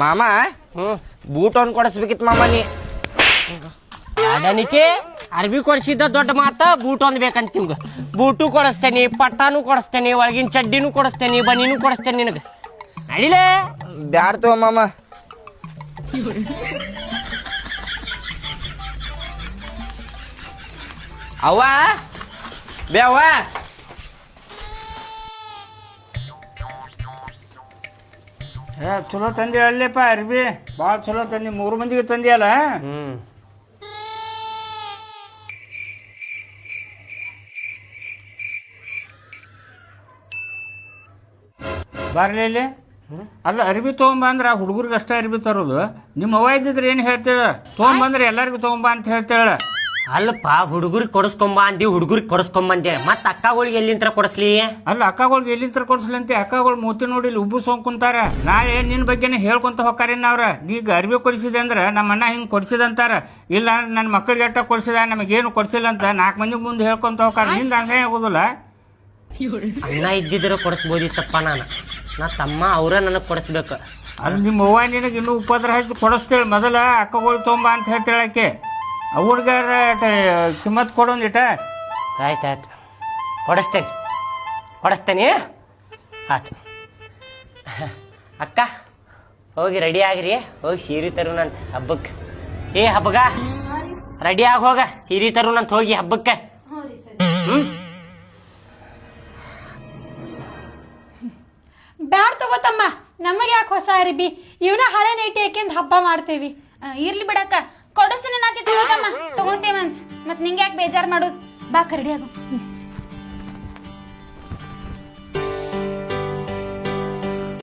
ಮಾಮ ಬೂಟ್ ಒಂದ್ ಕೊಡಿಸ್ಬೇಕಿತ್ತು ಮಾಮ ನೀ ಅದನಿಕೆ ಅರ್ಬಿ ಕೊಡಿಸಿದ್ದ ದೊಡ್ಡ ಮಾತ ಬೂಟ್ ಒಂದ್ ಬೇಕಂತ ನಿಮ್ಗ ಬೂಟು ಕೊಡಿಸ್ತೇನಿ ಪಟ್ಟಾನು ಕೊಡಿಸ್ತೇನಿ ಒಳಗಿನ ಚಡ್ಡಿನೂ ಕೊಡಿಸ್ತೇನಿ ಬನೀನು ಕೊಡಿಸ್ತೇನೆ ನಿನಗ ನಡಿಲೇ ಬ್ಯಾಡ ತಗೋ ಮಾಮ ಅವ್ವ ಬೇ ಅವ್ವ ಚಲೋ ತಂದಿ ಅಲ್ಲಪ್ಪ ಅರ್ಬಿ ಭಾಳ ಚಲೋ ತಂದಿ 3 ಮಂದಿಗೆ ತಂದಿಯಲ್ಲ ಬರ್ಲಿ ಇಲ್ಲಿ ಅಲ್ಲ ಅರ್ಬಿ ತೊಗೊಂಬಂದ್ರ ಹುಡುಗರಿಗೆ ಅಷ್ಟೇ ಅರ್ಬಿ ತರೋದು ನಿಮ್ಮ ಅವ್ವ ಇದ್ದಿದ್ರೆ ಏನು ಹೇಳ್ತೇಳ ತೊಗೊಂಬಂದ್ರೆ ಎಲ್ಲರಿಗೂ ತೊಗೊಂಬ ಅಂತ ಹೇಳ್ತೇಳ ಅಲ್ಲಪ್ಪ ಹುಡುಗರಿಗೆ ಕೊಡಿಸ್ಕೊಂಬ ಅಂದಿ ಹುಡುಗರಿಗೆ ಕೊಡಿಸ್ಕೊಂಬಂದೆ ಮತ್ತ ಅಕ್ಕಗಳಿಗೆ ಎಲ್ಲಿಂತ್ರ ಕೊಡಿಸ್ಲಿ ಅಲ್ಲ ಅಕ್ಕಗಳಿಗೆ ಎಲ್ಲಿಂತರ ಕೊಡಿಸ್ಲಂತೆ ಅಕ್ಕಗಳು ಮೂತಿ ನೋಡಿ ಇಲ್ಲಿ ಉಬ್ಬು ಕುಂತಾರ ನಾಳೆ ನಿನ್ನ ಬಗ್ಗೆನೇ ಹೇಳ್ಕೊಂತ ಹೋಗ್ತಾರೇನ ಅವ್ರ ಈಗ ಅರ್ಬಿ ಕೊಡಿಸಿದೆ ಅಂದ್ರೆ ನಮ್ಮ ಅಣ್ಣ ಹಿಂಗೆ ಕೊಡಿಸಿದಂತಾರ ಇಲ್ಲ ನನ್ನ ಮಕ್ಕಳಿಗೆ ಎಷ್ಟ ಕೊಡಿಸಿದ ನಮಗೇನು ಕೊಡಿಸಿಲ್ಲ ಅಂತ 4 ಮಂದಿ ಮುಂದೆ ಹೇಳ್ಕೊಂತ ಹೋಗ್ತಾರ ನಿಂದ ಅಸಹ್ಯ ಆಗೋದಿಲ್ಲ ಅಣ್ಣ ಇದ್ದಿದ್ರೆ ಕೊಡಿಸ್ಬೋದಿತ್ತಪ್ಪ ನಾ ತಮ್ಮ ಅವ್ರ ನನಗೆ ಕೊಡಿಸ್ಬೇಕು ಅಲ್ಲಿ ನಿಮ್ಮ ಅವ್ವ ನಿನಗೆ ಇನ್ನೂ ಉಪದ್ರ ಹಚ್ಚಿ ಕೊಡಿಸ್ತೇಳಿ ಮೊದಲ ಅಕ್ಕಗಳು ತೊಂಬ ಅಂತ ಹೇಳ್ತೇಳಕ್ಕೆ ಅವ್ರಿಗಾರ ಕಿಮ್ಮತ್ ಕೊಡೋಂದಿಟ ಆಯ್ತಾಯ್ತು ಕೊಡಿಸ್ತೇನೆ ಆಯ್ತು ಅಕ್ಕ ಹೋಗಿ ರೆಡಿ ಆಗಿರಿ ಹೋಗಿ ಸೀರೆ ತರುನಂತ ಹಬ್ಬಕ್ಕೆ ಹಬ್ಬಗ ರೆಡಿ ಆಗಿ ಹೋಗ ಸೀರೆ ತರುನಂತ ಹೋಗಿ ಹಬ್ಬಕ್ಕೆ ಬ್ಯಾಡ್ ತಗೋತಮ್ಮ ನಮಗೆ ಯಾಕೆ ಹೊಸ ಅರಿಬಿ ಇವನ ಹಳೆ ನೈಟಿ ಯಾಕೆಂದ್ ಹಬ್ಬ ಮಾಡ್ತೇವಿ ಇರ್ಲಿ ಬಿಡಕ್ಕ ಕೊಡಿಸ್ತೀನಿ ನಾತಿ ತಗೋತಮ್ಮ ತಗೊಂತೇವಂತ ಮತ್ ನಿಂಗೆ ಯಾಕೆ ಬೇಜಾರ್ ಮಾಡೋದು ಬಾ ಕರಡಿ ಆಗು